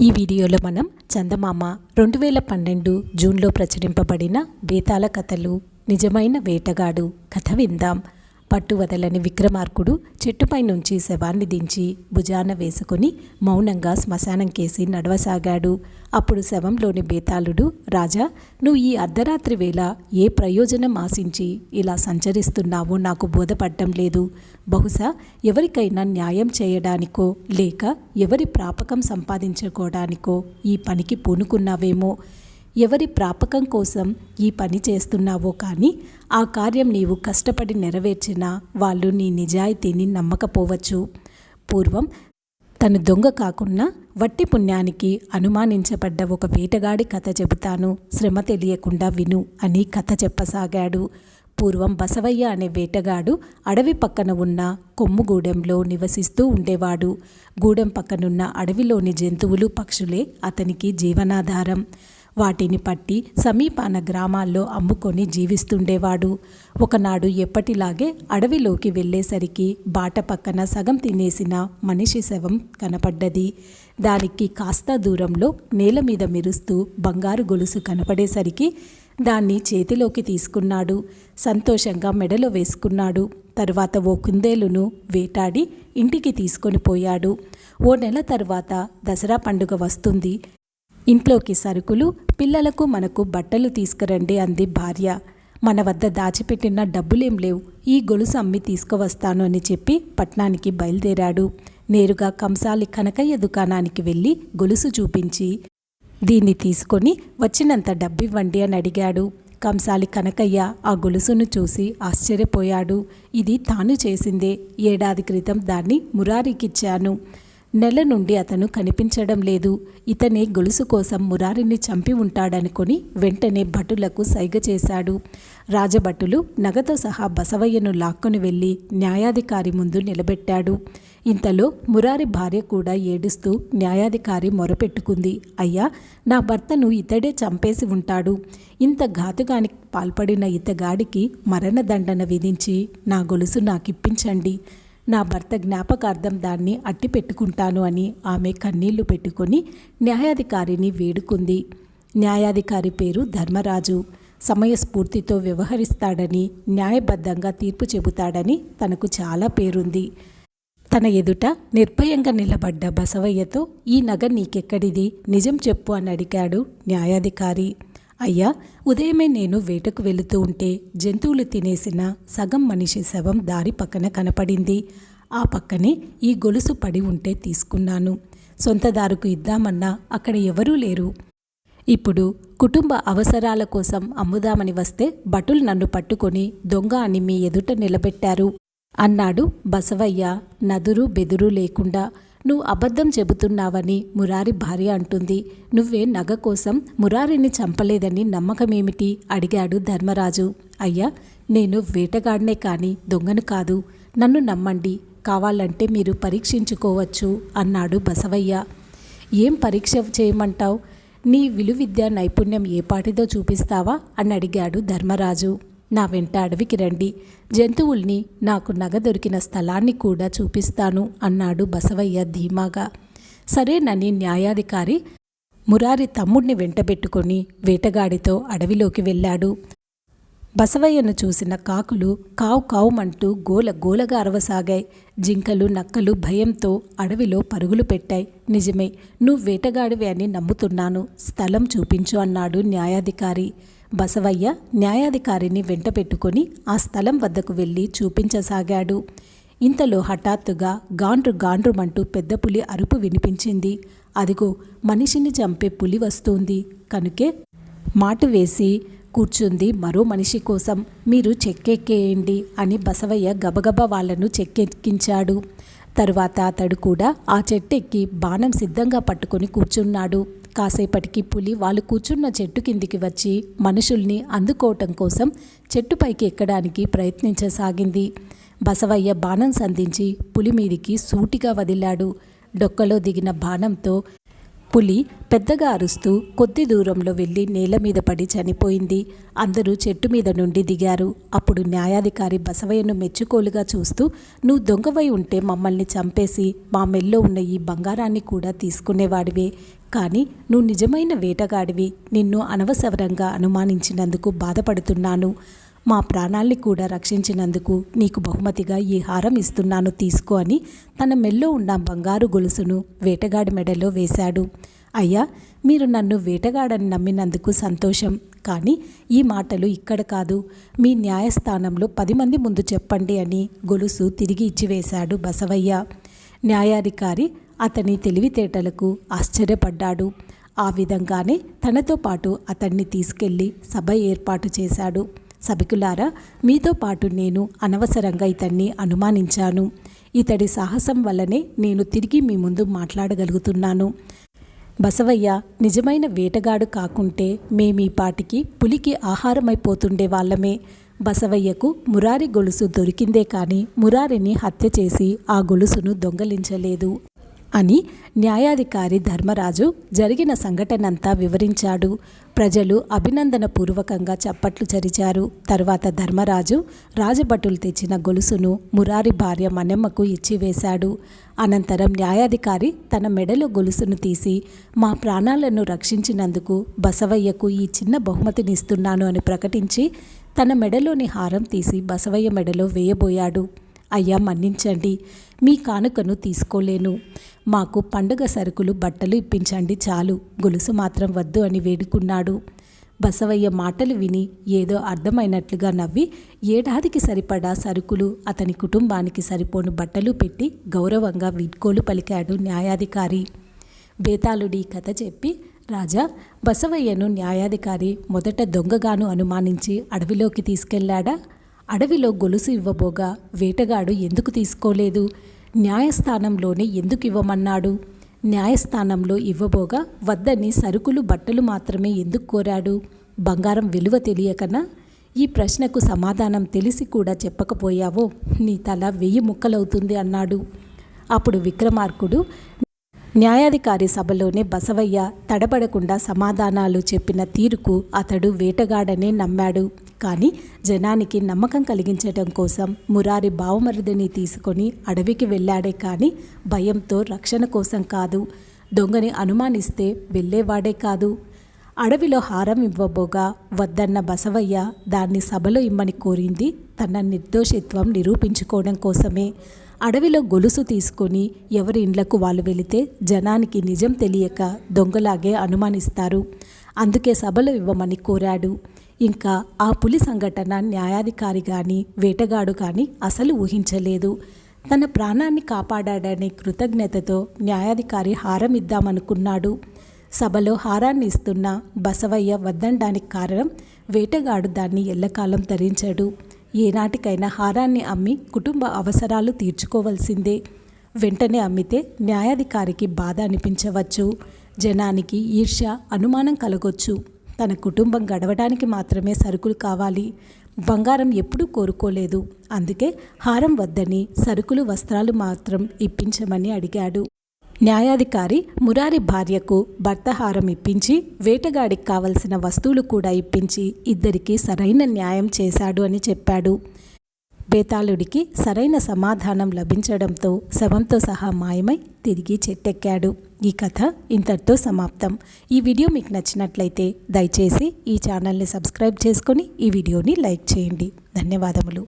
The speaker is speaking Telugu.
ఈ వీడియోలో మనం చందమామ 2012 జూన్లో ప్రచురింపబడిన బేతాళ కథలు నిజమైన వేటగాడు కథ విందాం. పట్టువదలని విక్రమార్కుడు చెట్టుపై నుంచి శవాన్ని దించి భుజాన వేసుకొని మౌనంగా శ్మశానం కేసి నడవసాగాడు. అప్పుడు శవంలోని బేతాళుడు, రాజా, నువ్వు ఈ అర్ధరాత్రి వేళ ఏ ప్రయోజనం ఆశించి ఇలా సంచరిస్తున్నావో నాకు బోధపడటం లేదు. బహుశా ఎవరికైనా న్యాయం చేయడానికో లేక ఎవరి ప్రాపకం సంపాదించుకోవడానికో ఈ పనికి పూనుకున్నావేమో. ఎవరి ప్రాపకం కోసం ఈ పని చేస్తున్నావో కానీ ఆ కార్యం నీవు కష్టపడి నెరవేర్చినా వాళ్ళు నీ నిజాయితీని నమ్మకపోవచ్చు. పూర్వం తను దొంగ కాకున్నా వట్టి పుణ్యానికి అనుమానించబడ్డ ఒక వేటగాడి కథ చెబుతాను, శ్రమ తెలియకుండా విను అని కథ చెప్పసాగాడు. పూర్వం బసవయ్య అనే వేటగాడు అడవి పక్కన ఉన్న కొమ్ముగూడెంలో నివసిస్తూ ఉండేవాడు. గూడెం పక్కనున్న అడవిలోని జంతువులు పక్షులే అతనికి జీవనాధారం. వాటిని పట్టి సమీపాన గ్రామాల్లో అమ్ముకొని జీవిస్తుండేవాడు. ఒకనాడు ఎప్పటిలాగే అడవిలోకి వెళ్ళేసరికి బాట పక్కన సగం తినేసిన మనిషి శవం కనపడ్డది. దానికి కాస్త దూరంలో నేల మీద మెరుస్తూ బంగారు గొలుసు కనపడేసరికి దాన్ని చేతిలోకి తీసుకున్నాడు. సంతోషంగా మెడలో వేసుకున్నాడు. తర్వాత ఓ కుందేలును వేటాడి ఇంటికి తీసుకొని పోయాడు. ఓ నెల తర్వాత దసరా పండుగ వస్తుంది. ఇంట్లోకి సరుకులు, పిల్లలకు మనకు బట్టలు తీసుకురండి అంది భార్య. మన వద్ద దాచిపెట్టిన డబ్బులేం లేవు, ఈ గొలుసు అమ్మి తీసుకువస్తాను అని చెప్పి పట్నానికి బయలుదేరాడు. నేరుగా కంసాలి కనకయ్య దుకాణానికి వెళ్ళి గొలుసు చూపించి, దీన్ని తీసుకొని వచ్చినంత డబ్బివ్వండి అని అడిగాడు. కంసాలి కనకయ్య ఆ గొలుసును చూసి ఆశ్చర్యపోయాడు. ఇది తాను చేసిందే. ఏడాది క్రితం దాన్ని మురారికిచ్చాను. నెల నుండి అతను కనిపించడం లేదు. ఇతనే గొలుసు కోసం మురారిని చంపి ఉంటాడనుకొని వెంటనే భటులకు సైగ చేశాడు. రాజభటులు నగతో సహా బసవయ్యను లాక్కొని వెళ్ళి న్యాయాధికారి ముందు నిలబెట్టాడు. ఇంతలో మురారి భార్య కూడా ఏడుస్తూ న్యాయాధికారి మొరపెట్టుకుంది. అయ్యా, నా భర్తను ఇతడే చంపేసి ఉంటాడు. ఇంత ఘాతుకానికి పాల్పడిన ఇతగాడికి మరణదండన విధించి నా గొలుసు నాకిప్పించండి. నా భర్త జ్ఞాపకార్థం దాన్ని అట్టి పెట్టుకుంటాను అని ఆమె కన్నీళ్లు పెట్టుకొని న్యాయాధికారిని వేడుకుంది. న్యాయాధికారి పేరు ధర్మరాజు. సమయస్ఫూర్తితో వ్యవహరిస్తాడని, న్యాయబద్ధంగా తీర్పు చెబుతాడని తనకు చాలా పేరుంది. తన ఎదుట నిర్భయంగా నిలబడ్డ బసవయ్యతో, ఈ నగ నీకెక్కడిది, నిజం చెప్పు అని అడిగాడు న్యాయాధికారి. అయ్యా, ఉదయమే నేను వేటకు వెళుతూ ఉంటే జంతువులు తినేసిన సగం మనిషి శవం దారి పక్కన కనపడింది. ఆ పక్కనే ఈ గొలుసు పడి ఉంటే తీసుకున్నాను. సొంతదారుకు ఇద్దామన్నా అక్కడ ఎవరూ లేరు. ఇప్పుడు కుటుంబ అవసరాల కోసం అమ్ముదామని వస్తే భటులు నన్ను పట్టుకొని దొంగ అని మీ ఎదుట నిలబెట్టారు అన్నాడు బసవయ్య నదురు బెదురు లేకుండా. నువ్వు అబద్ధం చెబుతున్నావని మురారి భార్య అంటుంది. నువ్వే నగ కోసం మురారిని చంపలేదని నమ్మకమేమిటి అడిగాడు ధర్మరాజు. అయ్యా, నేను వేటగాడినే కానీ దొంగను కాదు. నన్ను నమ్మండి, కావాలంటే మీరు పరీక్షించుకోవచ్చు అన్నాడు బసవయ్య. ఏం పరీక్ష చేయమంటావు? నీ విలువిద్యా నైపుణ్యం ఏ పాటిదో చూపిస్తావా అని అడిగాడు ధర్మరాజు. నా వెంట అడవికి రండి, జంతువుల్ని, నాకు నగ దొరికిన స్థలాన్ని కూడా చూపిస్తాను అన్నాడు బసవయ్య ధీమాగా. సరేనని న్యాయాధికారి మురారి తమ్ముడిని వెంటబెట్టుకొని వేటగాడితో అడవిలోకి వెళ్ళాడు. బసవయ్యను చూసిన కాకులు కావు కావుమంటూ గోలగా అరవసాగాయి. జింకలు నక్కలు భయంతో అడవిలో పరుగులు పెట్టాయి. నిజమే, నువ్వు వేటగాడివే అని నమ్ముతున్నాను, స్థలం చూపించు అన్నాడు న్యాయాధికారి. బసవయ్య న్యాయాధికారిని వెంట పెట్టుకొని ఆ స్థలం వద్దకు వెళ్ళి చూపించసాగాడు. ఇంతలో హఠాత్తుగా గాండ్రుమంటూ పెద్ద పులి అరుపు వినిపించింది. అదిగో, మనిషిని చంపే పులి వస్తుంది కనుకే మాటు వేసి కూర్చుంది మరో మనిషి కోసం. మీరు చెక్కెక్కేయండి అని బసవయ్య గబగబా వాళ్లను చెక్కెక్కించాడు. తరువాత అతడు కూడా ఆ చెట్టెక్కి బాణం సిద్ధంగా పట్టుకొని కూర్చున్నాడు. కాసేపటికి పులి వాళ్ళు కూర్చున్న చెట్టు కిందికి వచ్చి మనుషుల్ని అందుకోవటం కోసం చెట్టుపైకి ఎక్కడానికి ప్రయత్నించసాగింది. బసవయ్య బాణం సంధించి పులి మీదికి సూటిగా వదిలాడు. డొక్కలో దిగిన బాణంతో పులి పెద్దగా అరుస్తూ కొద్ది దూరంలో వెళ్ళి నేల మీద పడి చనిపోయింది. అందరూ చెట్టు మీద నుండి దిగారు. అప్పుడు న్యాయాధికారి బసవయ్యను మెచ్చుకోలుగా చూస్తూ, నువ్వు దొంగవై ఉంటే మమ్మల్ని చంపేసి మా మెల్లో ఉన్న ఈ బంగారాన్ని కూడా తీసుకునేవాడివే. కానీ నువ్వు నిజమైన వేటగాడివి. నిన్ను అనవసరంగా అనుమానించినందుకు బాధపడుతున్నాను. మా ప్రాణాల్ని కూడా రక్షించినందుకు నీకు బహుమతిగా ఈ హారం ఇస్తున్నాను, తీసుకో అని తన మెల్లో ఉన్న బంగారు గొలుసును వేటగాడి మెడలో వేశాడు. అయ్యా, మీరు నన్ను వేటగాడని నమ్మినందుకు సంతోషం. కానీ ఈ మాటలు ఇక్కడ కాదు, మీ న్యాయస్థానంలో 10 మంది ముందు చెప్పండి అని గొలుసు తిరిగి ఇచ్చివేశాడు బసవయ్య. న్యాయాధికారి అతని తెలివితేటలకు ఆశ్చర్యపడ్డాడు. ఆ విధంగానే తనతో పాటు అతన్ని తీసుకెళ్లి సభ ఏర్పాటు చేశాడు. సభికులారా, మీతో పాటు నేను అనవసరంగా ఇతన్ని అనుమానించాను. ఇతడి సాహసం వల్లనే నేను తిరిగి మీ ముందు మాట్లాడగలుగుతున్నాను. బసవయ్య నిజమైన వేటగాడు కాకుంటే మేమీ పాటికి పులికి ఆహారమైపోతుండే వాళ్ళమే. బసవయ్యకు మురారి గొలుసు దొరికిందే కానీ మురారిని హత్య చేసి ఆ గొలుసును దొంగలించలేదు అని న్యాయాధికారి ధర్మరాజు జరిగిన సంఘటనంతా వివరించాడు. ప్రజలు అభినందన పూర్వకంగా చప్పట్లు చరిచారు. తర్వాత ధర్మరాజు రాజభటులు తెచ్చిన గొలుసును మురారి భార్య మనెమ్మకు ఇచ్చివేశాడు. అనంతరం న్యాయాధికారి తన మెడలో గొలుసును తీసి, మా ప్రాణాలను రక్షించినందుకు బసవయ్యకు ఈ చిన్న బహుమతినిస్తున్నాను అని ప్రకటించి తన మెడలోని హారం తీసి బసవయ్య మెడలో వేయబోయాడు. అయ్యా, మన్నించండి, మీ కానుకను తీసుకోలేను. మాకు పండుగ సరుకులు బట్టలు ఇప్పించండి చాలు, గొలుసు మాత్రం వద్దు అని వేడుకున్నాడు. బసవయ్య మాటలు విని ఏదో అర్థమైనట్లుగా నవ్వి ఏడాదికి సరిపడా సరుకులు, అతని కుటుంబానికి సరిపోను బట్టలు పెట్టి గౌరవంగా వీడ్కోలు పలికాడు న్యాయాధికారి. బేతాళుడి కథ చెప్పి, రాజా, బసవయ్యను న్యాయాధికారి మొదట దొంగగాను అనుమానించి అడవిలోకి తీసుకెళ్లాడా? అడవిలో గొలుసు ఇవ్వబోగా వేటగాడు ఎందుకు తీసుకోలేదు? న్యాయస్థానంలోనే ఎందుకు ఇవ్వమన్నాడు? న్యాయస్థానంలో ఇవ్వబోగా వద్దని సరుకులు బట్టలు మాత్రమే ఎందుకు కోరాడు? బంగారం విలువ తెలియకనా? ఈ ప్రశ్నకు సమాధానం తెలిసి కూడా చెప్పకపోయావో నీ తల 1000 ముక్కలవుతుంది అన్నాడు. అప్పుడు విక్రమార్కుడు న్యాయాధికారి సభలోనే బసవయ్య తడబడకుండా సమాధానాలు చెప్పిన తీరుకు అతడు వేటగాడనే నమ్మాడు. కానీ జనానికి నమ్మకం కలిగించడం కోసం మురారి బావమరిదిని తీసుకొని అడవికి వెళ్ళాడే కానీ భయంతో రక్షణ కోసం కాదు. దొంగని అనుమానిస్తే వెళ్ళేవాడే కాదు. అడవిలో హారం ఇవ్వబోగా వద్దన్న బసవయ్య దాన్ని సభలో ఇమ్మని కోరింది తన నిర్దోషిత్వం నిరూపించుకోవడం కోసమే. అడవిలో గొలుసు తీసుకొని ఎవరి ఇండ్లకు వాళ్ళు వెళితే జనానికి నిజం తెలియక దొంగలాగే అనుమానిస్తారు. అందుకే సభలో ఇవ్వమని కోరాడు. ఇంకా ఆ పులి సంఘటన న్యాయాధికారి కానీ వేటగాడు కానీ అసలు ఊహించలేదు. తన ప్రాణాన్ని కాపాడాడనే కృతజ్ఞతతో న్యాయాధికారి హారం ఇద్దామనుకున్నాడు. సభలో హారాన్ని ఇస్తున్న బసవయ్య వద్దనడానికి కారణం వేటగాడు దాన్ని ఎల్లకాలం ధరించాడు. ఏనాటికైనా హారాన్ని అమ్మి కుటుంబ అవసరాలు తీర్చుకోవాల్సిందే. వెంటనే అమ్మితే న్యాయాధికారికి బాధ అనిపించవచ్చు, జనానికి ఈర్ష్య, అనుమానం కలగొచ్చు. తన కుటుంబం గడవడానికి మాత్రమే సరుకులు కావాలి, బంగారం ఎప్పుడూ కోరుకోలేదు. అందుకే హారం వద్దని సరుకులు, వస్త్రాలు మాత్రం ఇప్పించమని అడిగాడు. న్యాయాధికారి మురారి భార్యకు భర్త హారం ఇప్పించి వేటగాడికి కావలసిన వస్తువులు కూడా ఇప్పించి ఇద్దరికీ సరైన న్యాయం చేశాడు అని చెప్పాడు. బేతాళుడికి సరైన సమాధానం లభించడంతో శవంతో సహా మాయమై తిరిగి చెట్టెక్కాడు. ఈ కథ ఇంతటితో సమాప్తం. ఈ వీడియో మీకు నచ్చినట్లయితే దయచేసి ఈ ఛానల్ని సబ్స్క్రైబ్ చేసుకొని ఈ వీడియోని లైక్ చేయండి. ధన్యవాదములు.